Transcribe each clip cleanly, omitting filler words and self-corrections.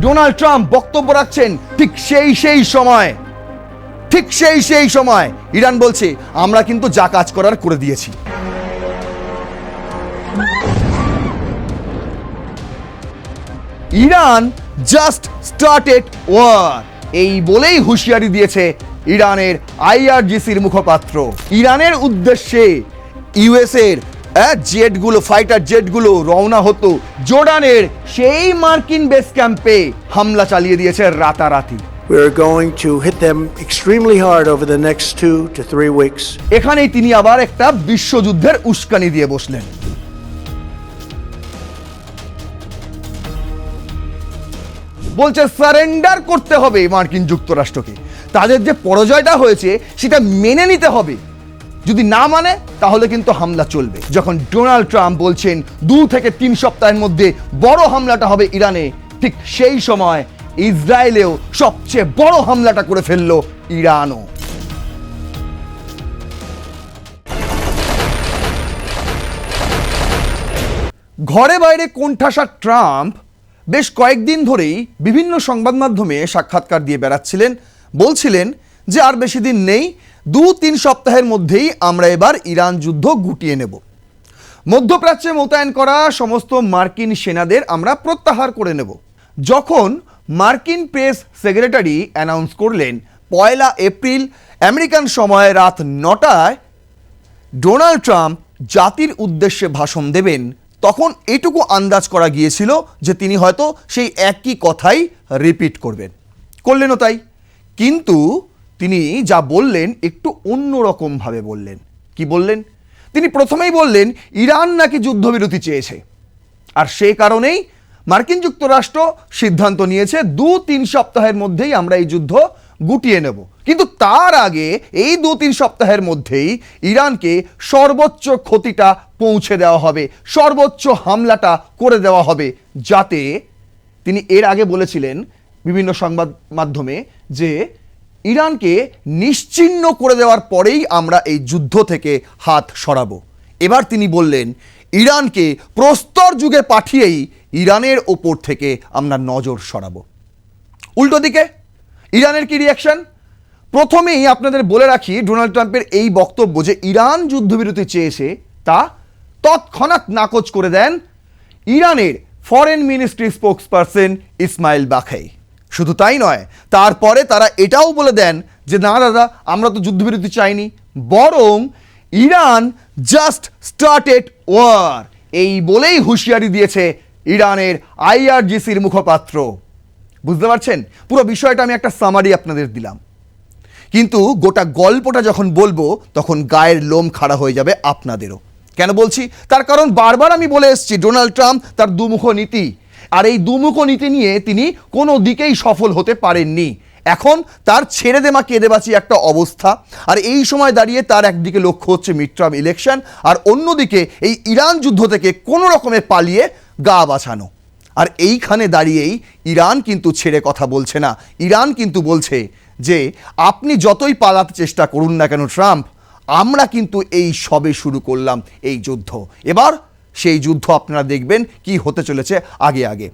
Donald Trump বক্তব্য রাখছেন ঠিক সেই সময় ইরান বলছে আমরা কিন্তু যা কাজ করার করে দিয়েছি। ইরান জাস্ট স্টার্টেড ওয়ার, এই বলেই হুঁশিয়ারি দিয়েছে ইরানের আইআরজিসির মুখপাত্র। ইরানের উদ্দেশ্যে ইউএসের জেটগুলো, ফাইটার জেটগুলো রওনা হতো জর্ডানের সেই মার্কিন বেস ক্যাম্পে হামলা চালিয়ে দিয়েছে রাতারাতি। We're going to hit them extremely hard over the next 2 to 3 weeks. এখানেই তিনি আবার একটা বিশ্বযুদ্ধের উস্কানি দিয়ে বসলেন। বলছে সারেন্ডার করতে হবে মার্কিন যুক্তরাষ্ট্রকে, তাদের যে পরাজয়টা হয়েছে সেটা মেনে নিতে হবে, যদি না মানে তাহলে কিন্তু হামলা চলবে। যখন ডোনাল্ড ট্রাম্প বলছেন 2 থেকে 3 সপ্তাহের মধ্যে বড় হামলাটা হবে ইরানে, ঠিক সেই সময় ইসরায়েলেও সবচেয়ে বড় হামলাটা করে ফেললো ইরানও। ঘরে বাইরে কোণঠাসা ট্রাম্প বেশ কয়েকদিন ধরেই বিভিন্ন সংবাদ মাধ্যমে সাক্ষাৎকার দিয়ে বেড়াচ্ছিলেন, বলছিলেন যে আর বেশি দিন নেই, 2-3 সপ্তাহের মধ্যেই আমরা এবার ইরান যুদ্ধ গুটিয়ে নেব। মধ্যপ্রাচ্যে মোতায়েন করা সমস্ত মার্কিন সেনাদের আমরা প্রত্যাহার করে নেব। যখন মার্কিন প্রেস সেক্রেটারি অ্যানাউন্স করলেন 1 এপ্রিল আমেরিকান সময় রাত 9টায় ডোনাল্ড ট্রাম্প জাতির উদ্দেশ্যে ভাষণ দেবেন, তখন এটুকু আন্দাজ করা গিয়েছিল যে তিনি হয়তো সেই একই কথাই রিপিট করলেনও তাই। কিন্তু তিনি যা বললেন একটু অন্যরকমভাবে বললেন। কি বললেন? তিনি প্রথমেই বললেন ইরান নাকি যুদ্ধবিরতি চেয়েছে, আর সেই কারণেই মার্কিন যুক্তরাষ্ট্র সিদ্ধান্ত নিয়েছে 2-3 সপ্তাহের মধ্যেই আমরা এই যুদ্ধ গুটিয়ে নেব। কিন্তু তার আগে এই 2-3 সপ্তাহের মধ্যেই ইরানকে সর্বোচ্চ ক্ষতিটা পৌঁছে দেওয়া হবে, সর্বোচ্চ হামলাটা করে দেওয়া হবে, যাতে তিনি এর আগে বলেছিলেন বিভিন্ন সংবাদ মাধ্যমে যে ইরানকে নিশ্চিহ্ন করে দেওয়ার পরেই আমরা এই যুদ্ধ থেকে হাত সরাবো। এবার তিনি বললেন ইরানকে প্রস্তর যুগে পাঠিয়েই ইরানের ওপর থেকে আমরা নজর সরাবো। উল্টো দিকে ইরানের কি রিয়াকশন? প্রথমেই আপনাদের বলে রাখি, ডোনাল্ড ট্রাম্পের এই বক্তব্য যে ইরান যুদ্ধবিরতি চেয়েছে তা তৎক্ষণাৎ নাকচ করে দেন ইরানের foreign ministry spokesperson Ismail Baghai. শুধু তাই নয়, তারপরে তারা এটাও বলে দেন যে না দাদা, আমরা তো যুদ্ধবিরতি চাইনি, বরং ইরান জাস্ট স্টার্টেড ওয়ার, এই বলেই হুঁশিয়ারি দিয়েছে ইরানের আইআরজিসির মুখপাত্র। বুঝতে পারছেন? পুরো বিষয়টা আমি একটা সামারি আপনাদের দিলাম, কিন্তু গোটা গল্পটা যখন বলবো তখন গায়ের লোম খাড়া হয়ে যাবে আপনাদেরও। কেন বলছি? তার কারণ বারবার আমি বলে এসেছি ডোনাল্ড ট্রাম্প তার দুমুখ নীতি, আর এই দুমুখ নীতি নিয়ে তিনি কোনো দিকেই সফল হতে পারেননি। এখন তার ছেড়ে দেমা কেঁদে বাঁচি একটা অবস্থা, আর এই সময় দাঁড়িয়ে তার একদিকে লক্ষ্য হচ্ছে মিড টার্ম ইলেকশন, আর অন্যদিকে এই ইরান যুদ্ধ থেকে কোনো রকমে পালিয়ে গা বাঁচানো। আর এইখানে দাঁড়িয়েই ইরান কিন্তু ছেড়ে কথা বলছে না। ইরান কিন্তু বলছে যে আপনি যতই পালাতে চেষ্টা করুন না কেন ট্রাম্প, আমরা কিন্তু এই সবে শুরু করলাম এই যুদ্ধ, এবার সেই যুদ্ধ আপনারা দেখবেন কি হতে চলেছে আগে আগে।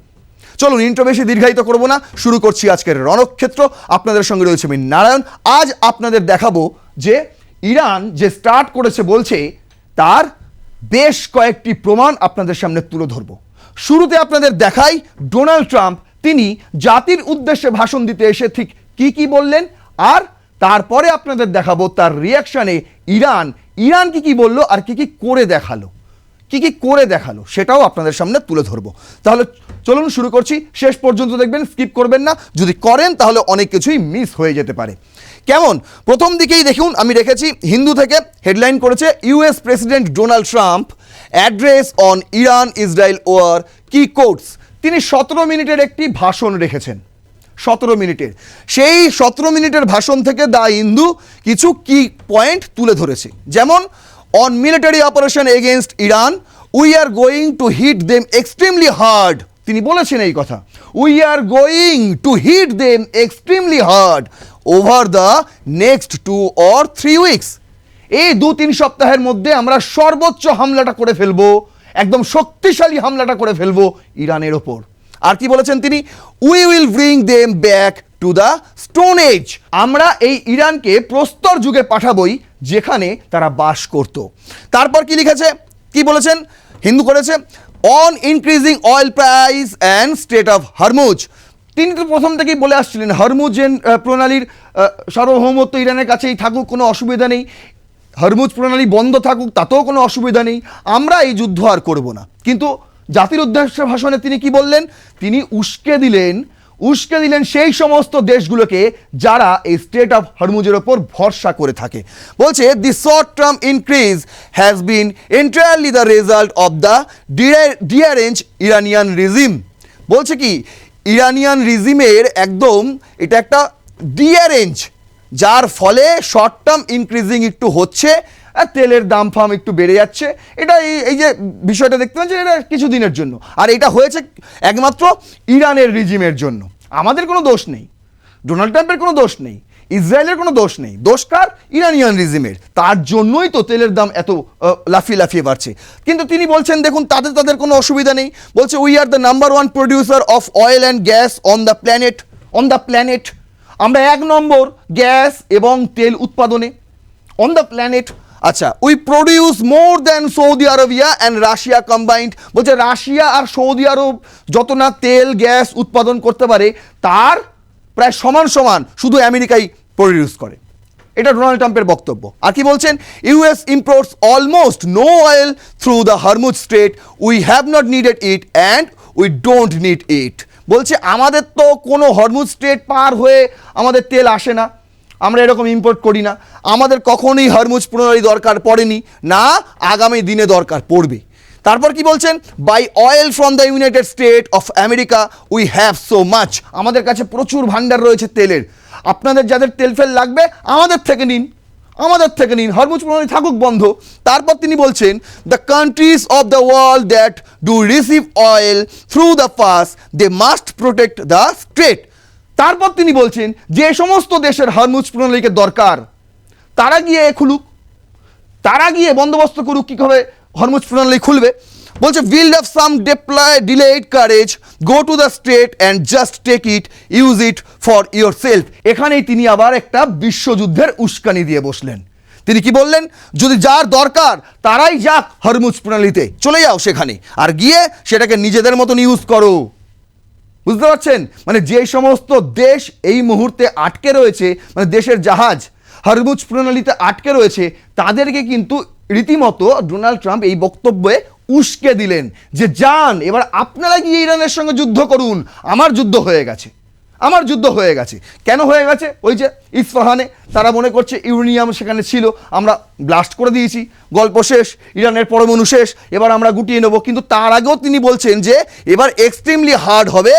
চলুন ইন্ট্রো বেশি দীর্ঘায়িত করব না, শুরু করছি আজকের রণক্ষেত্র। আপনাদের সঙ্গে রয়েছে আমি নারায়ণ। আজ আপনাদের দেখাবো যে ইরান যে স্টার্ট করেছে বলছে তার বেশ কয়েকটি প্রমাণ আপনাদের সামনে তুলে ধরব। শুরুতে আপনাদের দেখাই ডোনাল্ড ট্রাম্প তিনি জাতির উদ্দেশ্যে ভাষণ দিতে এসে ঠিক কি বললেন, আর তারপরে আপনাদের দেখাবো তার রিয়াকশনে ইরান কি বলল আর কি করে দেখালো সেটাও আপনাদের সামনে তুলে ধরবো। তাহলে চলুন শুরু করছি, শেষ পর্যন্ত দেখবেন, স্কিপ করবেন না। যদি করেন তাহলে অনেক কিছুই মিস হয়ে যেতে পারে। কেমন? প্রথম দিকেই দেখুন, আমি রেখেছি হিন্দু থেকে, হেডলাইন করেছে US president Donald Trump address on Iran Israel war কি কোটস। তিনি 17 মিনিটের একটি ভাষণ রেখেছেন, 17 মিনিটের। সেই 17 মিনিটের ভাষণ থেকে দ্য হিন্দু কিছু কি পয়েন্ট তুলে ধরেছে, যেমন on military operation against Iran we are going to hit them extremely hard. তিনি বলেছেন এই কথা, we are going to hit them extremely hard over the next 2 or 3 weeks. এই 2-3 সপ্তাহের মধ্যে আমরা সর্বোচ্চ হামলাটা করে ফেলবো, একদম শক্তিশালী হামলাটা করে ফেলবো ইরানের ওপর। আর কি বলেছেন তিনি, we will bring them back to the stone age, আমরা এই ইরানকে প্রস্তর যুগে পাঠাবই যেখানে তারা বাস করত। তারপর কি লিখেছে, কি বলেছেন, হিন্দু করেছে, on increasing oil price and state of Hormuz. তিনি তো প্রথম থেকেই বলে আসছিলেন হরমুজেন প্রণালীর সার্বভৌমত্ব ইরানের কাছেই থাকুক, কোনো অসুবিধা নেই, হরমুজ প্রণালী বন্ধ থাকুক তাতেও কোনো অসুবিধা নেই, আমরা এই যুদ্ধ আর করব না। কিন্তু জাতির উদ্দেশ্যে ভাষণে তিনি কি বললেন, তিনি উস্কে দিলেন সেই সমস্ত দেশগুলোকে যারা এই স্টেট অফ হরমুজের ওপর ভরসা করে থাকে। বলছে the short term increase has been entirely the result of the deranged Iranian regime. বলছে কি, ইরানিয়ান রিজিমের একদম এটা একটা ডিয়ারেঞ্জ, যার ফলে শর্ট টার্ম ইনক্রিজিং একটু হচ্ছে, আর তেলের দাম ফাম একটু বেড়ে যাচ্ছে, এটা এই যে বিষয়টা দেখতে পাচ্ছেন এটা কিছু দিনের জন্য, আর এটা হয়েছে একমাত্র ইরানের রিজিমের জন্য। আমাদের কোনো দোষ নেই, ডোনাল্ড ট্রাম্পের কোনো দোষ নেই, ইসরায়েলের কোনো দোষ নেই, দোষ কার, ইরানিয়ান রিজিমের। তার জন্যই তো তেলের দাম এত লাফিয়ে বাড়ছে। কিন্তু তিনি বলছেন দেখুন তাদের কোনো অসুবিধা নেই। বলছে we are the number 1 producer of oil and gas on the planet, আমরা 1 নম্বর গ্যাস এবং তেল উৎপাদনে অন দ্য প্ল্যানেট। আচ্ছা, we produce more than Saudi Arabia and Russia combined. বলছে রাশিয়া আর সৌদি আরব যত না তেল গ্যাস উৎপাদন করতে পারে তার প্রায় সমান শুধু আমেরিকাই প্রডিউস করে। এটা ডোনাল্ড ট্রাম্পের বক্তব্য। আর কি বলছেন, US imports almost no oil through the Hormuz strait, we have not needed it and we don't need it. বলছে আমাদের তো কোনো হরমুজ স্ট্রেট পার হয়ে আমাদের তেল আসে না, আমরা এরকম ইম্পোর্ট করি না, আমাদের কখনোই হরমুজ প্রণালী দরকার পড়েনি, না আগামী দিনে দরকার পড়বে। তারপর কি বলছেন, buy oil from the United States of America we have so much, আমাদের কাছে প্রচুর ভান্ডার রয়েছে তেলের, আপনাদের যাদের তেল ফেল লাগবে আমাদের থেকে নিন, হরমুজ প্রণালী থাকুক বন্ধ। তারপর তিনি বলছেন the countries of the world that do receive oil through the pass they must protect the strait. তারপর তিনি বলছেন যে সমস্ত দেশের হরমুজ প্রণালীকে দরকার তারা গিয়ে খুলুক, তারা গিয়ে বন্দোবস্ত করুক কীভাবে হরমুজ প্রণালী খুলবে। বলছে build up some delayed courage, go to the strait and just take it, use it for your self. এখানেই তিনি আবার একটা বিশ্বযুদ্ধের উস্কানি দিয়ে বসলেন। তিনি কি বললেন, যদি যার দরকার তারাই যাক হরমুজ প্রণালীতে, চলে যাও সেখানে, আর গিয়ে সেটাকে নিজেদের মতন ইউজ করো। বুঝতে পারছেন, মানে যে সমস্ত দেশ এই মুহূর্তে আটকে রয়েছে, মানে দেশের জাহাজ হরমুজ প্রণালীতে আটকে রয়েছে, তাদেরকে কিন্তু রীতিমতো ডোনাল্ড ট্রাম্প এই বক্তব্যে উস্কে দিলেন যে যান এবার আপনারা গিয়ে ইরানের সঙ্গে যুদ্ধ করুন, আমার যুদ্ধ হয়ে গেছে। কেন হয়ে গেছে, ওই যে ইস্পাহানে তারা মনে করছে ইউরেনিয়াম সেখানে ছিল, আমরা ব্লাস্ট করে দিয়েছি, গল্প শেষ, ইরানের পরমাণু শেষ, এবার আমরা গুটিয়ে নেব। কিন্তু তার আগেও তিনি বলছেন যে এবার এক্সট্রিমলি হার্ড হবে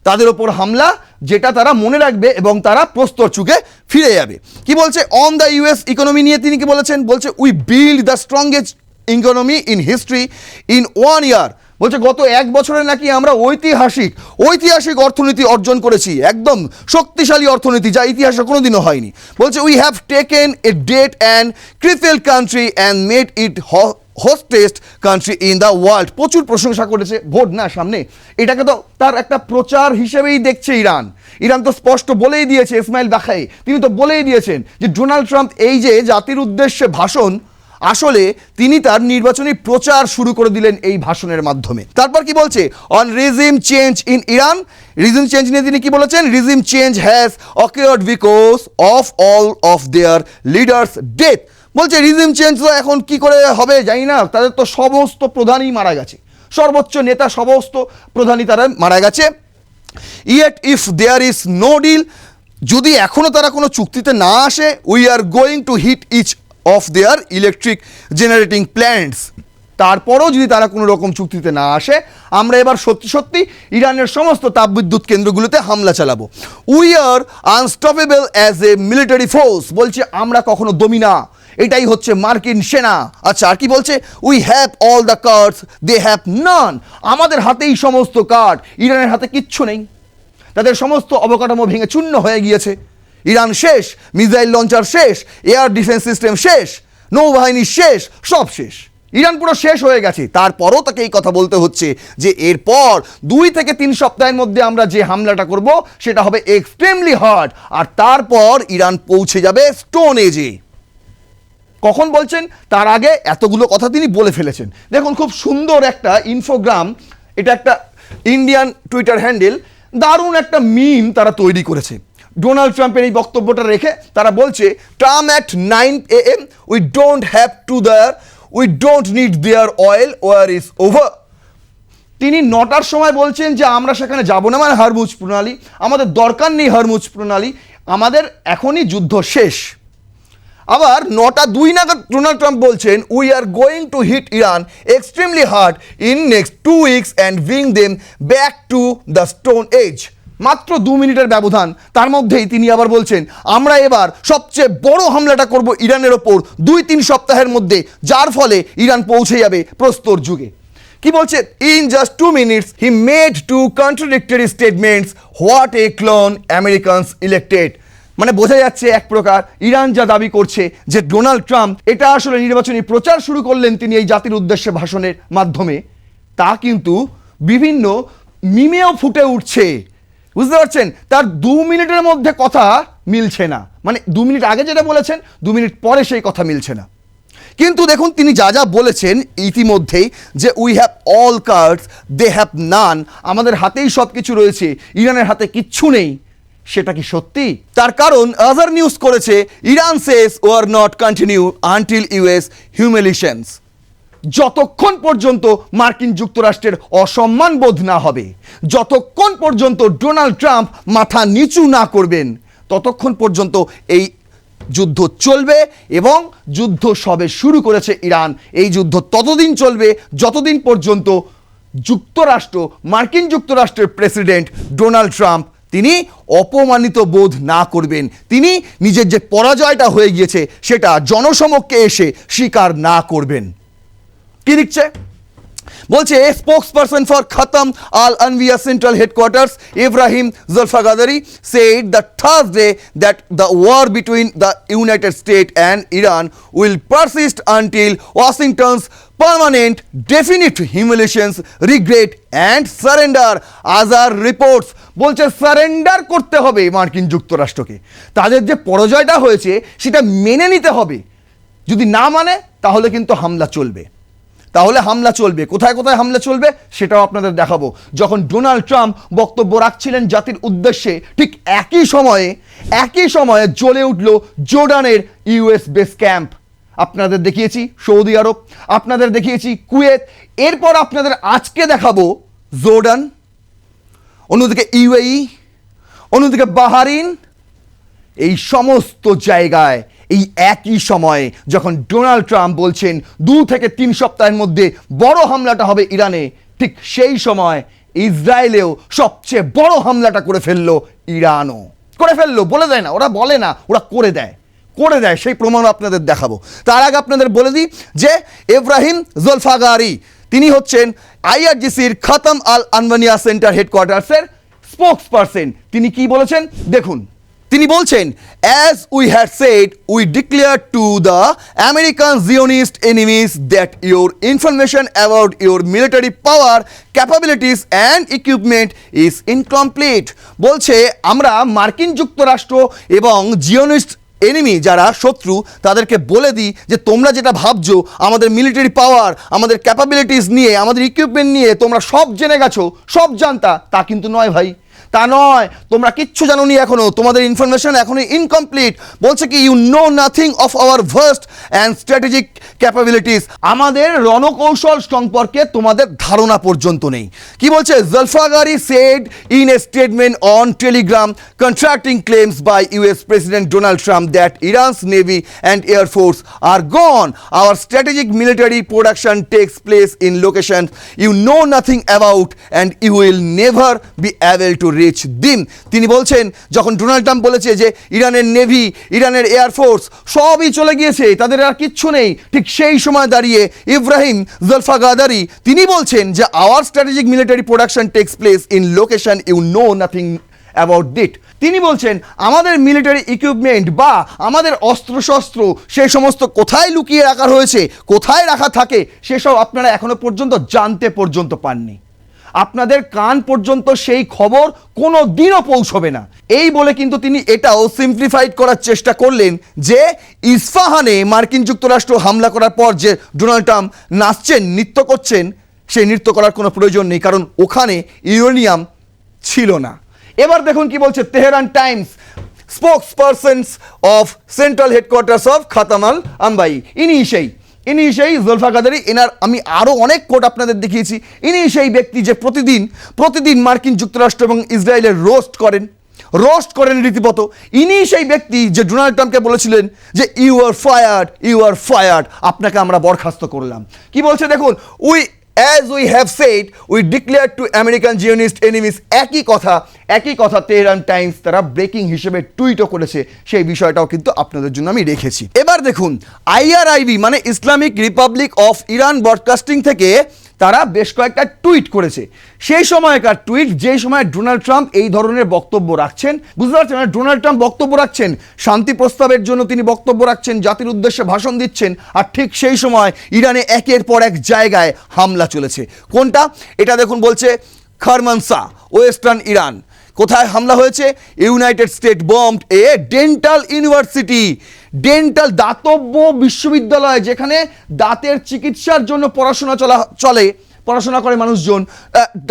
তাদের ওপর হামলা, যেটা তারা মনে রাখবে এবং তারা প্রস্তর চুকে ফিরে যাবে। কি বলছে, অন দ্য ইউএস ইকোনমি নিয়ে তিনি কি বলেছেন, বলছে we build the strongest economy in history in 1 ইয়ার। বলছে গত 1 বছরে নাকি আমরা ঐতিহাসিক অর্থনীতি অর্জন করেছি, একদম শক্তিশালী অর্থনীতি, যা ইতিহাসে কোনোদিনও হয়নি। বলছে we have taken a dead and crippled country and made it hottest country in the world. প্রচুর প্রশংসা করেছে, ভোট না সামনে, এটাকে তো তার একটা প্রচার হিসেবেই দেখছে ইরান তো স্পষ্ট বলেই দিয়েছে, ইসমাইল বাখাই তিনি তো বলেই দিয়েছেন যে ডোনাল্ড ট্রাম্প এই যে জাতির উদ্দেশ্যে ভাষণ, আসলে তিনি তার নির্বাচনী প্রচার শুরু করে দিলেন এই ভাষণের মাধ্যমে। তারপর কি বলছে, on regime change in Iran, regime change নিয়ে তিনি কি বলেছেন, regime change has occurred because of all of their leaders death. বলছে রিজিম চেঞ্জ তো এখন কি করে হবে জানি না, তাদের তো সমস্ত প্রধানই মারা গেছে, সর্বোচ্চ নেতা সমস্ত প্রধানই তারা মারা গেছে। Yet if there is no deal, যদি এখনও তারা কোনো চুক্তিতে না আসে, we are going to hit each of their electric generating plants. তারপরও যদি তারা কোনো রকম চুক্তিতে না আসে, আমরা এবার সত্যি ইরানের সমস্ত তাপবিদ্যুৎ কেন্দ্রগুলোতে হামলা চালাবো। We are unstoppable as a military force. বলছে আমরা কখনো দমি না, এটাই হচ্ছে মার্কিন সেনা। আচ্ছা, আর কি বলছে, we have all the cards they have none, আমাদের হাতেই সমস্ত কার্ড, ইরানের হাতে কিচ্ছু নেই, তাদের সমস্ত অবকাঠামো ভেঙে চূর্ণ হয়ে গিয়েছে, ইরান শেষ, মিসাইল লঞ্চার শেষ, এয়ার ডিফেন্স সিস্টেম শেষ, নৌবাহিনী শেষ, সব শেষ। ইরান পুরো শেষ হয়ে গেছে, তারপরও তাকে এই কথা বলতে হচ্ছে যে এরপর 2 থেকে 3 সপ্তাহের মধ্যে আমরা যে হামলাটা করব সেটা হবে এক্সট্রিমলি হার্ড, আর তারপর ইরান পৌঁছে যাবে স্টোন এজে। কখন বলছেন? তার আগে এতগুলো কথা তিনি বলে ফেলেছেন। দেখুন, খুব সুন্দর একটা ইনফোগ্রাম, এটা একটা ইন্ডিয়ান টুইটার হ্যান্ডেল, দারুণ একটা মিম তারা তৈরি করেছে ডোনাল্ড ট্রাম্পের এই বক্তব্যটা রেখে। তারা বলছে, Trump at 9 AM, we don't need their oil, war is over. তিনি 9টার সময় বলছেন যে আমরা সেখানে যাব না, মানে হরমুজ প্রণালী, আমাদের দরকার নেই হরমুজ প্রণালী, আমাদের এখনই যুদ্ধ শেষ। আবার 9:02 নাগাদ ডোনাল্ড ট্রাম্প বলছেন, we are going to hit Iran extremely hard in next 2 weeks and bring them back to the stone age. মাত্র 2 মিনিটের ব্যবধান, তার মধ্যেই তিনি আবার বলছেন আমরা এবার সবচেয়ে বড় হামলাটা করব ইরানের ওপর 2-3 সপ্তাহের মধ্যে, যার ফলে ইরান পৌঁছে যাবে প্রস্তর যুগে। কি বলছে? In just 2 minutes he made 2 contradictory statements, what a clone Americans elected. মানে বোঝা যাচ্ছে এক প্রকার ইরান যা দাবি করছে যে ডোনাল্ড ট্রাম্প এটা আসলে নির্বাচনী প্রচার শুরু করলেন তিনি এই জাতির উদ্দেশ্যে ভাষণের মাধ্যমে, তা কিন্তু বিভিন্ন মিমেও ফুটে উঠছে। বুঝতে পারছেন? তার 2 মিনিটের মধ্যে কথা মিলছে না, মানে 2 মিনিট আগে যেটা বলেছেন 2 মিনিট পরে সেই কথা মিলছে না। কিন্তু দেখুন তিনি যা যা বলেছেন ইতিমধ্যেই, যে we have all cards they have none, আমাদের হাতেই সব কিছু রয়েছে, ইরানের হাতে কিচ্ছু নেই, সেটা কি সত্যি? তার কারণ আজার নিউজ করেছে, Iran says war not continue until US humiliations. যতক্ষণ পর্যন্ত মার্কিন যুক্তরাষ্ট্রের অসম্মান বোধ না হবে, যতক্ষণ পর্যন্ত ডোনাল্ড ট্রাম্প মাথা নিচু না করবেন, ততক্ষণ পর্যন্ত এই যুদ্ধ চলবে। এবং যুদ্ধ সবে শুরু করেছে ইরান, এই যুদ্ধ ততদিন চলবে যতদিন পর্যন্ত মার্কিন যুক্তরাষ্ট্রের প্রেসিডেন্ট ডোনাল্ড ট্রাম্প তিনি অপমানিত বোধ না করবেন, তিনি নিজের যে পরাজয়টা হয়ে গিয়েছে সেটা জনসমক্ষে এসে স্বীকার না করবেন। কি লিখছে? বলছে, spokesperson for Khatam al Anbiya central headquarters Ibrahim Zolfaghari said the Thursday that the war between the United States and Iran will persist until Washington's permanent, definite humiliations, regret and surrender. Azar reports বলছে surrender করতে হবে মার্কিন যুক্তরাষ্ট্রকে, তাদের যে পরাজয়টা হয়েছে সেটা মেনে নিতে হবে। যদি না মানে তাহলে কিন্তু হামলা চলবে, কোথায় কোথায় হামলা চলবে সেটাও আপনাদের দেখাবো। যখন ডোনাল্ড ট্রাম্প বক্তব্য রাখছিলেন জাতির উদ্দেশ্যে, ঠিক একই সময়ে জ্বলে উঠল জর্ডানের ইউএস বেস ক্যাম্প। আপনাদের দেখিয়েছি সৌদি আরব, আপনাদের দেখিয়েছি কুয়েত, এরপর আপনাদের আজকে দেখাবো জর্ডান, অন্যদিকে ইউএই, অন্যদিকে বাহারিন। এই সমস্ত জায়গায় এই একই সময়ে যখন ডোনাল্ড ট্রাম্প বলছেন 2 থেকে 3 সপ্তাহের মধ্যে বড় হামলাটা হবে ইরানে, ঠিক সেই সময় ইসরায়েলেও সবচেয়ে বড় হামলাটা করে ফেললো ইরানও। বলে দেয় না, ওরা বলে না, ওরা করে দেয়, সেই প্রমাণ আপনাদের দেখাবো। তার আগে আপনাদের বলে দিই যে ইব্রাহিম জুলফাগারি তিনি হচ্ছেন আইআরজিসির খতম আল আনবানিয়া সেন্টার হেডকোয়ার্টার্সের স্পোক্সপারসন। তিনি কি বলেছেন দেখুন। তিনি বলছেন, as we had said, we declared to the American Zionist enemies that your information about your military power, capabilities and equipment is incomplete. বলছে আমরা মার্কিন যুক্তরাষ্ট্র এবং জিওনিস্ট এনিমি যারা শত্রু তাদেরকে বলে দিই যে তোমরা যেটা ভাবছো আমাদের মিলিটারি পাওয়ার, আমাদের ক্যাপাবিলিটিস নিয়ে, আমাদের ইকুইপমেন্ট নিয়ে তোমরা সব জেনে গেছো, সব জানতা, তা কিন্তু নয় ভাই, তা নয়, তোমরা কিচ্ছু জানোনি এখনো, তোমাদের ইনফরমেশন এখনো ইনকমপ্লিট। বলছে কি, you know nothing of our vast and strategic capabilities, আমাদের রণকৌশল সম্পর্কে তোমাদের ধারণা পর্যন্ত নেই। কি বলছে? Zolfaghari said in a statement on Telegram contradicting claims by US president Donald Trump that Iran's navy and air force are gone, our strategic military production takes place in location you know nothing about and you will never be able to reach them. তিনি বলছেন যখন Donald Trump বলেছে যে ইরানের navy, ইরানের air force সবই চলে গিয়েছে, তাদের আর কিচ্ছু নেই, ঠিক সেই সময় দাঁড়িয়ে ইব্রাহিম জুলফাগাদারি তিনি বলছেন যে our strategic military production takes place in location you know nothing about that. তিনি বলছেন আমাদের মিলিটারি ইকুইপমেন্ট বা আমাদের অস্ত্রশস্ত্র সেই সমস্ত কোথায় লুকিয়ে রাখা হয়েছে, কোথায় রাখা থাকে, সেসব আপনারা এখনো পর্যন্ত জানতে পর্যন্ত পাননি। আপনাদের কান পর্যন্ত সেই খবর কোনো দিনও পৌঁছবে না। এই বলে কিন্তু তিনি এটাও সিম্পলিফাইড করার চেষ্টা করলেন যে ইস্পাহানে মার্কিন যুক্তরাষ্ট্র হামলা করার পর যে ডোনাল্ড ট্রাম্প নাচছেন, নৃত্য করছেন, সেই নৃত্য করার কোনো প্রয়োজন নেই, কারণ ওখানে ইউরেনিয়াম ছিল না। এবার দেখুন কি বলছে Tehran Times spokespersons of central headquarters of Khatam al Anbiya. ইনি সেই জুলফা কাদেরি। এনার আমি আরও অনেক কোট আপনাদের দেখিয়েছি। ইনি সেই ব্যক্তি যে প্রতিদিন মার্কিন যুক্তরাষ্ট্র এবং ইসরায়েলের রোস্ট করেন রীতিমতো। ইনি সেই ব্যক্তি যে ডোনাল্ড ট্রাম্পকে বলেছিলেন যে ইউ আর ফায়ার্ড, আপনাকে আমরা বরখাস্ত করলাম। কি বলছে দেখুন, As we have said, we declared to American Zionist enemies, একই কথা তেহরান টাইমস তারা ব্রেকিং হিসেবে টুইটও করেছে, সেই বিষয়টাও কিন্তু আপনাদের জন্য আমি রেখেছি। এবার দেখুন IRIB মানে Islamic Republic of Iran broadcasting থেকে তারা বেশ কয়েকটা টুইট করেছে। সেই সময়কার টুইট, যেই সময় ডোনাল্ড ট্রাম্প এই ধরনের বক্তব্য রাখছেন, বুঝতে পারছেন না, ডোনাল্ড ট্রাম্প বক্তব্য রাখছেন, শান্তি প্রস্তাবের জন্য তিনি বক্তব্য রাখছেন, জাতির উদ্দেশ্যে ভাষণ দিচ্ছেন, আর ঠিক সেই সময় ইরানে একের পর এক জায়গায় হামলা চলেছে। কোনটা? এটা দেখুন, বলছে খারমানসা, ওয়েস্টার্ন ইরান। কোথায় হামলা হয়েছে? ইউনাইটেড স্টেট বম্বড এ ডেন্টাল ইউনিভার্সিটি, ডেন্টাল দাতব্য বিশ্ববিদ্যালয়, যেখানে দাঁতের চিকিৎসার জন্য পড়াশোনা করে মানুষজন,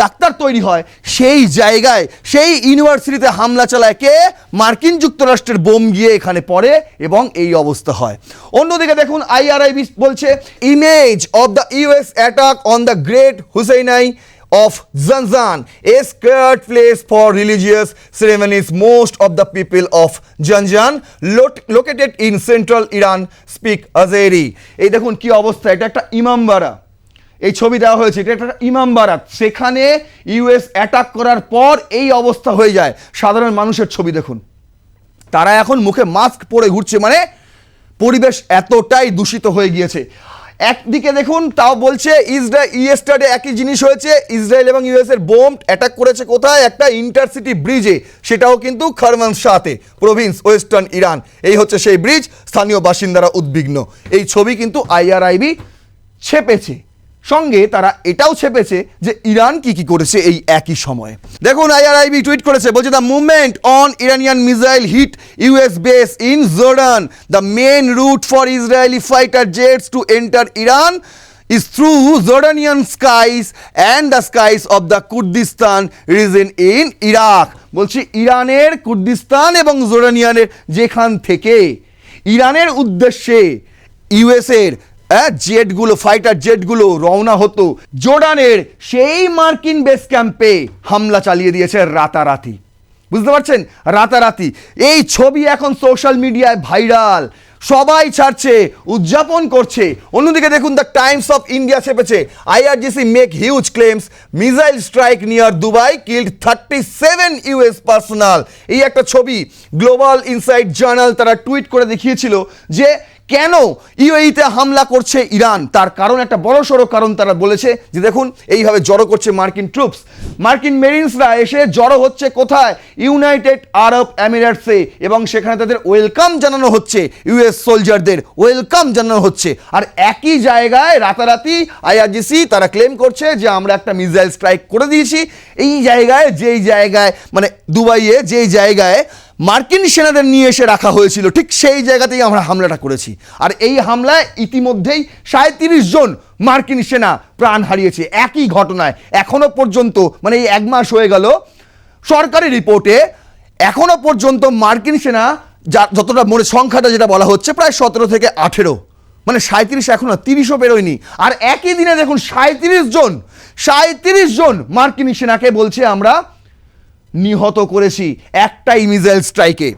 ডাক্তার তৈরি হয়, সেই জায়গায় সেই ইউনিভার্সিটিতে হামলা চালায় কে? মার্কিন যুক্তরাষ্ট্রের বোম গিয়ে এখানে পড়ে এবং এই অবস্থা হয়। অন্যদিকে দেখুন IRIB বলছে image of the US attack on the great Hosseinieh of Zanjan, a sacred place for religious ceremonies. Most of the people of Zanjan located in central Iran speak Azeri. এই দেখুন কি অবস্থা, এটা একটা ইমামবাড়া, এই ছবি দেওয়া হয়েছে, এটা একটা ইমামবাড়া, সেখানে ইউএস অ্যাটাক করার পর এই অবস্থা হয়ে যায়। সাধারণ মানুষের ছবি দেখুন, তারা এখন মুখে মাস্ক পরে ঘুরছে, মানে পরিবেশ এতটাই দূষিত হয়ে গিয়েছে। একদিকে দেখুন, তাও বলছে ইয়েস্টারডে একই জিনিস হয়েছে, ইসরায়েল এবং ইউএস এর বোম অ্যাটাক করেছে কোথায়? একটা ইন্টারসিটি ব্রিজে, সেটাও কিন্তু খারমানশাতে, প্রভিন্স ওয়েস্টার্ন ইরান। এই হচ্ছে সেই ব্রিজ, স্থানীয় বাসিন্দারা উদ্বিগ্ন। এই ছবি কিন্তু IRIB ছেপেছে, সঙ্গে তারা এটাও ছেপেছে যে ইরান কি করেছে এই একই সময়ে। দেখুন IRIB টুইট করেছে, বলছে the movement on Iranian missile hit US base in Jordan, the main route for Israeli fighter jets to enter Iran is through Jordanian skies and the skies of the Kurdistan region in Iraq। বলছি ইরানের Kurdistan এবং জর্ডানিয়ানের যেখান থেকে ইরানের উদ্দেশ্যে US এর জেটগুলো, fighter জেটগুলো রওনা হতো, জর্ডানের সেই মার্কিন বেস ক্যাম্পে হামলা চালিয়ে দিয়েছে রাতারাতি। বুঝতে পারছেন, রাতারাতি। এই ছবি এখন সোশ্যাল মিডিয়ায় ভাইরাল, সবাই ছাড়ছে, উদযাপন করছে। অন্যদিকে দেখুন দ্য টাইমস অফ ইন্ডিয়া ছেপেছে IRGC make huge claims, missile strike near Dubai killed 37 US personnel. এই একটা ছবি গ্লোবাল ইনসাইট জার্নাল তারা টুইট করে দেখিয়েছিল যে কেন ইউএইতে হামলা করছে ইরান। তার কারণ, একটা বড়সড় কারণ তারা বলেছে যে দেখুন এইভাবে জড়ো করছে মার্কিন ট্রুপস, মার্কিন মেরিনসরা এসে জড়ো হচ্ছে কোথায়? ইউনাইটেড আরব এমিরেটসে, এবং সেখানে তাদের ওয়েলকাম জানানো হচ্ছে, ইউএস সোলজারদের ওয়েলকাম জানানো হচ্ছে। আর একই জায়গায় রাতারাতি IRGC তারা ক্লেম করছে যে আমরা একটা মিসাইল স্ট্রাইক করে দিয়েছি এই জায়গায়, যেই জায়গায় মানে দুবাইয়ে, যেই জায়গায় মার্কিন সেনাদের নিয়ে এসে রাখা হয়েছিল, ঠিক সেই জায়গাতেই আমরা হামলাটা করেছি। আর এই হামলায় ইতিমধ্যেই 37 জন মার্কিন সেনা প্রাণ হারিয়েছে একই ঘটনায়। এখনো পর্যন্ত, মানে এই 1 মাস হয়ে গেল, সরকারি রিপোর্টে এখনো পর্যন্ত মার্কিন সেনা যতটা সংখ্যাটা যেটা বলা হচ্ছে প্রায় 17 থেকে 18, মানে 37 এখনো 30ও বেরোয়নি। আর একই দিনে দেখুন 37 জন মার্কিন সেনাকে বলছে আমরা নিহত করেছি একটাই মিসাইল স্ট্রাইকে।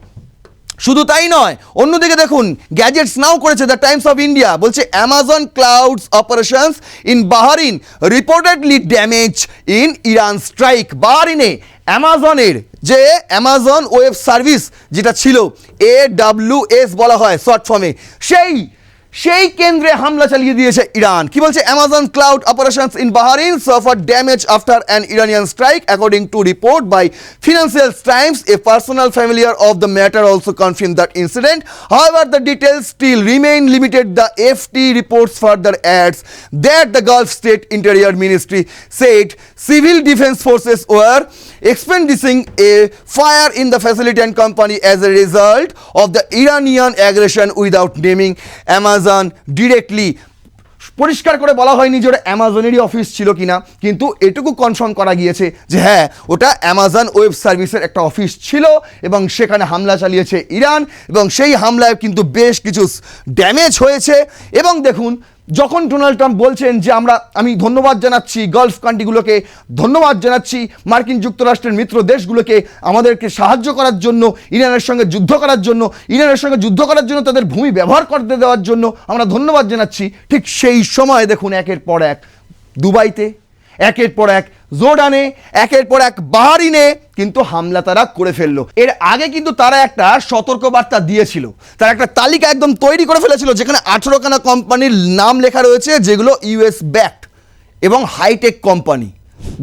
শুধু তাই নয়, অন্যদিকে দেখুন গ্যাজেটস নাও করেছে দ্য টাইমস অফ ইন্ডিয়া, বলছে Amazon clouds operations in Bahrain reportedly damage in Iran strike. বাহরিনে অ্যামাজনের যে অ্যামাজন ওয়েব সার্ভিস যেটা ছিল AWS বলা হয় শর্ট ফর্মে, সেই কেন্দ্রে হামলা চালিয়ে দিয়েছে ইরান। কি বলছে? Amazon cloud operations in Bahrain suffered damage after an Iranian strike according to report by Financial Times. A personal familiar of the matter also confirm that incident. However, the details still remain limited. The FT reports further adds that the Gulf State Interior Ministry said civil defense forces were experiencing a fire in the facility and company as a result of the Iranian aggression without naming Amazon directly. পরিষ্কার করে বলা হয়নি যে ওটা অ্যামাজনেরই office ছিল কিনা, কিন্তু এটুকু কনফার্ম করা গিয়েছে যে হ্যাঁ, ওটা অ্যামাজন ওয়েব সার্ভিসের একটা অফিস ছিল এবং সেখানে হামলা চালিয়েছে ইরান, এবং সেই হামলায় কিন্তু বেশ কিছু ড্যামেজ হয়েছে। এবং দেখুন, যখন ডোনাল্ড ট্রাম্প বলছেন যে আমি ধন্যবাদ জানাচ্ছি গালফ কান্ট্রিগুলোকে, ধন্যবাদ জানাচ্ছি মার্কিন যুক্তরাষ্ট্রের মিত্র দেশগুলোকে আমাদেরকে সাহায্য করার জন্য, ইরানের সঙ্গে যুদ্ধ করার জন্য, ইরানের সঙ্গে যুদ্ধ করার জন্য তাদের ভূমি ব্যবহার করতে দেওয়ার জন্য আমরা ধন্যবাদ জানাচ্ছি, ঠিক সেই সময় দেখুন একের পর এক দুবাইতে, একের পর এক জোর্ডানে, একের পর এক বাহরিনে কিন্তু হামলা তারা করে ফেললো। এর আগে কিন্তু তারা একটা সতর্কবার্তা দিয়েছিল, তারা একটা তালিকা একদম তৈরি করে ফেলেছিল যেখানে 18খানা কোম্পানির নাম লেখা রয়েছে যেগুলো ইউএস ব্যাকড এবং হাইটেক কোম্পানি।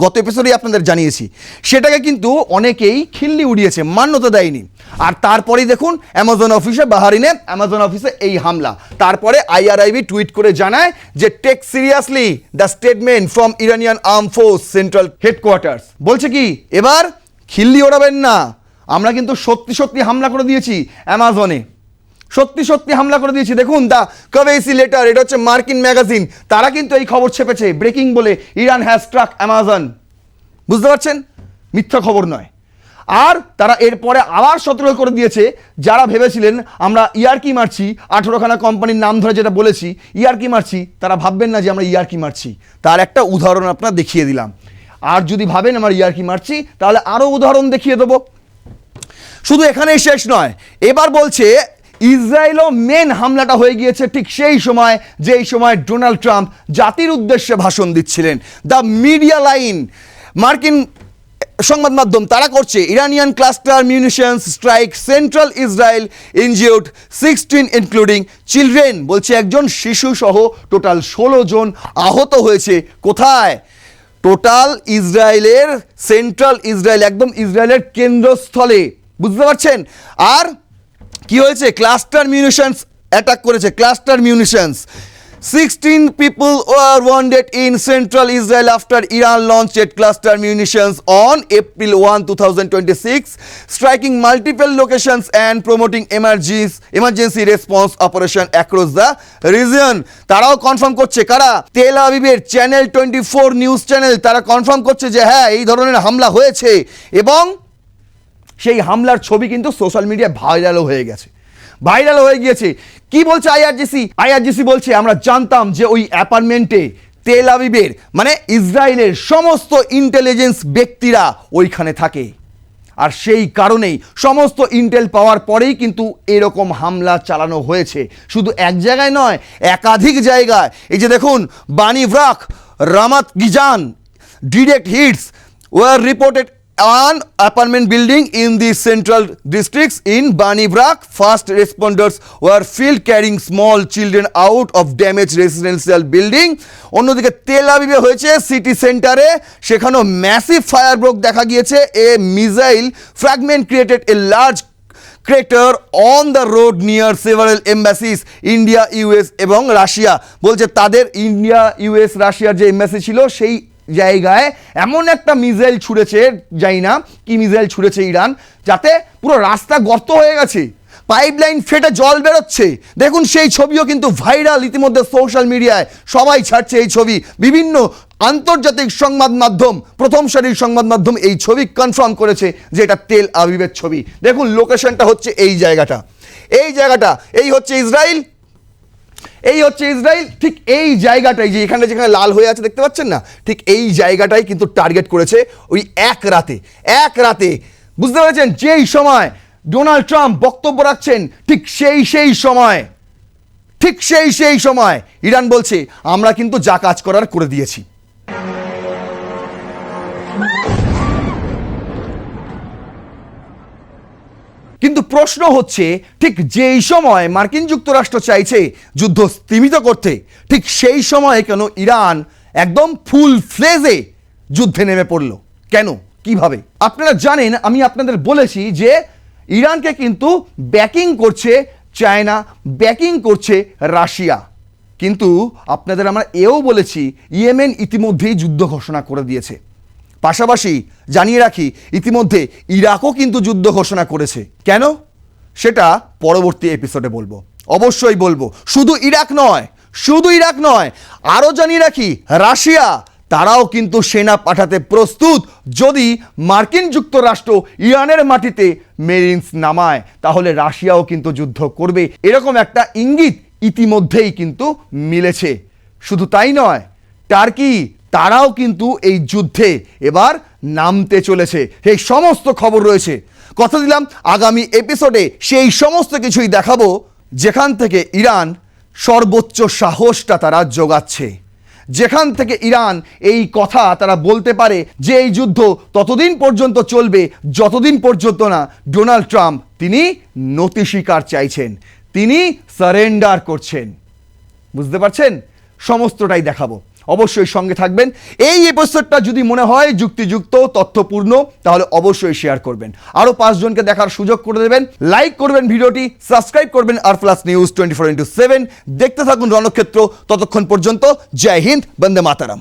গত এপিসোডে আপনাদের জানিয়েছি, সেটাকে কিন্তু অনেকেই খিল্লি উড়িয়েছে, মান্যতা দেয়নি। আর তারপরেই দেখুন অ্যামাজন অফিসে, বাহরিনে অ্যামাজন অফিসে এই হামলা। তারপরে আইআরআইবি টুইট করে জানায় যে take seriously the statement from Iranian arm force central headquarters. বলছে কি, এবার খিল্লি ওড়াবেন না, আমরা কিন্তু সত্যি সত্যি হামলা করে দিয়েছি অ্যামাজনে, সত্যি সত্যি হামলা করে দিয়েছি। দেখুন দ্য কভেসি লেটার, এটা হচ্ছে মার্কিন ম্যাগাজিন, তারা কিন্তু এই খবর ছেপেছে ব্রেকিং বলে, ইরান হ্যাজ স্ট্রাক অ্যামাজন। বুঝতে পারছেন, মিথ্যা খবর নয়। আর তারা এরপরে আবার সতর্ক করে দিয়েছে যারা ভেবেছিলেন আমরা ইয়ারকি মারছি, 18খানা কোম্পানির নাম ধরে যেটা বলেছি ইয়ারকি মারছি, তারা ভাববেন না যে আমরা ইয়ারকি মারছি। তার একটা উদাহরণ আপনার দেখিয়ে দিলাম। আর যদি ভাবেন আমরা ইয়ারকি মারছি, তাহলে আরও উদাহরণ দেখিয়ে দেবো। শুধু এখানেই শেষ নয়, এবার বলছে ইসরায়েলও মেন হামলাটা হয়ে গিয়েছে ঠিক সেই সময় যেই সময় ডোনাল্ড ট্রাম্প জাতির উদ্দেশ্যে ভাষণ দিচ্ছিলেন। দ্য মিডিয়া লাইন, মার্কিন সংবাদ মাধ্যম তারা করছে Iranian cluster munitions strike central Israel injured 16 including children. বলছে একজন শিশু সহ টোটাল 16 জন আহত হয়েছে। কোথায়? টোটাল ইসরায়েলের, সেন্ট্রাল ইসরায়েল, একদম ইসরায়েলের কেন্দ্রস্থলে। বুঝতে পারছেন? আর কি হয়েছে? ক্লাস্টার মিউনিশনস অ্যাটাক করেছে, cluster মিউনিশনস। 16 people were wounded in central Israel after Iran launched cluster munitions on April 1, 2026, striking multiple locations and promoting emergency response operation across the region. তারাও কনফার্ম করছে, কারা? তেল আবিবের চ্যানেল 24 নিউজ চ্যানেল, তারা confirm করছে যে হ্যাঁ, এই ধরনের হামলা হয়েছে এবং সেই হামলার ছবি কিন্তু সোশ্যাল মিডিয়ায় ভাইরালও হয়ে গেছে, ভাইরাল হয়ে গিয়েছে। কি বলছে আইআরজিসি বলছে আমরা জানতাম যে ওই অ্যাপার্টমেন্টে তেল আবিবের মানে ইসরায়েলের সমস্ত ইন্টেলিজেন্স ব্যক্তিরা ওইখানে থাকে, আর সেই কারণেই সমস্ত ইন্টেল পাওয়ার পরেই কিন্তু এরকম হামলা চালানো হয়েছে। শুধু এক জায়গায় নয়, একাধিক জায়গায়। এই যে দেখুন, Bnei Brak, Ramat Gan, direct hits were reported on apartment building in the central districts in Bani Brak. First responders were field carrying small children out of damaged residential building. অন্যদিকে তেল আবিবে হয়েছে সিটি সেন্টারে, সেখানেও massive fire broke দেখা গিয়েছে। A missile fragment created a large crater on the road near several embassies India, US এবং Russia. বলছে তাদের ইন্ডিয়া, ইউএস, রাশিয়ার যে এম্বাসি ছিল সেই জায়গায় এমন একটা মিসাইল ছুঁড়েছে, জানি না কি মিসাইল ছুঁড়েছে ইরান, যাতে পুরো রাস্তা গর্ত হয়ে গেছে, পাইপলাইন ফেটে জল বেরোচ্ছে। দেখুন সেই ছবিও কিন্তু ভাইরাল ইতিমধ্যে সোশ্যাল মিডিয়ায়, সবাই ছাড়ছে এই ছবি। বিভিন্ন আন্তর্জাতিক সংবাদ মাধ্যম, প্রথম সারির সংবাদ মাধ্যম এই ছবি কনফার্ম করেছে যে এটা তেল আবিবের ছবি। দেখুন লোকেশনটা হচ্ছে এই জায়গাটা, এই হচ্ছে ইসরায়েল, এই হচ্ছে ইসরায়েল। ঠিক এই জায়গাটাই, যে এখানে যেখানে লাল হয়ে আছে দেখতে পাচ্ছেন না, ঠিক এই জায়গাটাই কিন্তু টার্গেট করেছে ওই এক রাতে। বুঝতে পেরেছেন? যেই সময় ডোনাল্ড ট্রাম্প বক্তব্য রাখছেন, ঠিক সেই সময় ইরান বলছে আমরা কিন্তু যা কাজ করার করে দিয়েছি। কিন্তু প্রশ্ন হচ্ছে, ঠিক যেই সময় মার্কিন যুক্তরাষ্ট্র চাইছে যুদ্ধ স্তীমিত করতে, ঠিক সেই সময়ে কেন ইরান একদম ফুল ফ্লেজে যুদ্ধে নেমে পড়ল? কেন, কিভাবে? আপনারা জানেন, আমি আপনাদের বলেছি যে ইরানকে কিন্তু ব্যাকিং করছে চায়না, ব্যাকিং করছে রাশিয়া। কিন্তু আপনাদের আমরা এও বলেছি ইয়েমেন ইতিমধ্যেই যুদ্ধ ঘোষণা করে দিয়েছে। পাশাপাশি জানিয়ে রাখি, ইতিমধ্যে ইরাকও কিন্তু যুদ্ধ ঘোষণা করেছে। কেন, সেটা পরবর্তী এপিসোডে বলবো, অবশ্যই বলবো। শুধু ইরাক নয়, আরও জানিয়ে রাখি রাশিয়া, তারাও কিন্তু সেনা পাঠাতে প্রস্তুত। যদি মার্কিন যুক্তরাষ্ট্র ইরানের মাটিতে মেরিনস নামায়, তাহলে রাশিয়াও কিন্তু যুদ্ধ করবে, এরকম একটা ইঙ্গিত ইতিমধ্যেই কিন্তু মিলেছে। শুধু তাই নয়, টার্কি তারাও কিন্তু এই যুদ্ধে এবার নামতে চলেছে। এই সমস্ত খবর রয়েছে। কথা দিলাম আগামী এপিসোডে সেই সমস্ত কিছুই দেখাবো, যেখান থেকে ইরান সর্বোচ্চ সাহসটা তারা জোগাচ্ছে, যেখান থেকে ইরান এই কথা তারা বলতে পারে যে এই যুদ্ধ ততদিন পর্যন্ত চলবে যতদিন পর্যন্ত না ডোনাল্ড ট্রাম্প তিনি নতি স্বীকার চাইছেন, তিনি সারেন্ডার করছেন। বুঝতে পারছেন? সমস্তটাই দেখাবো, অবশ্যই সঙ্গে থাকবেন। এই এপিসোডটা যদি মনে হয় যুক্তিযুক্ত, তথ্যপূর্ণ, তাহলে অবশ্যই শেয়ার করবেন, আরও 5 জনকে দেখার সুযোগ করে দেবেন, লাইক করবেন ভিডিওটি, সাবস্ক্রাইব করবেন আর প্লাস নিউজ 24x7। দেখতে থাকুন রণক্ষেত্র। ততক্ষণ পর্যন্ত জয় হিন্দ, বন্দে মাতারাম।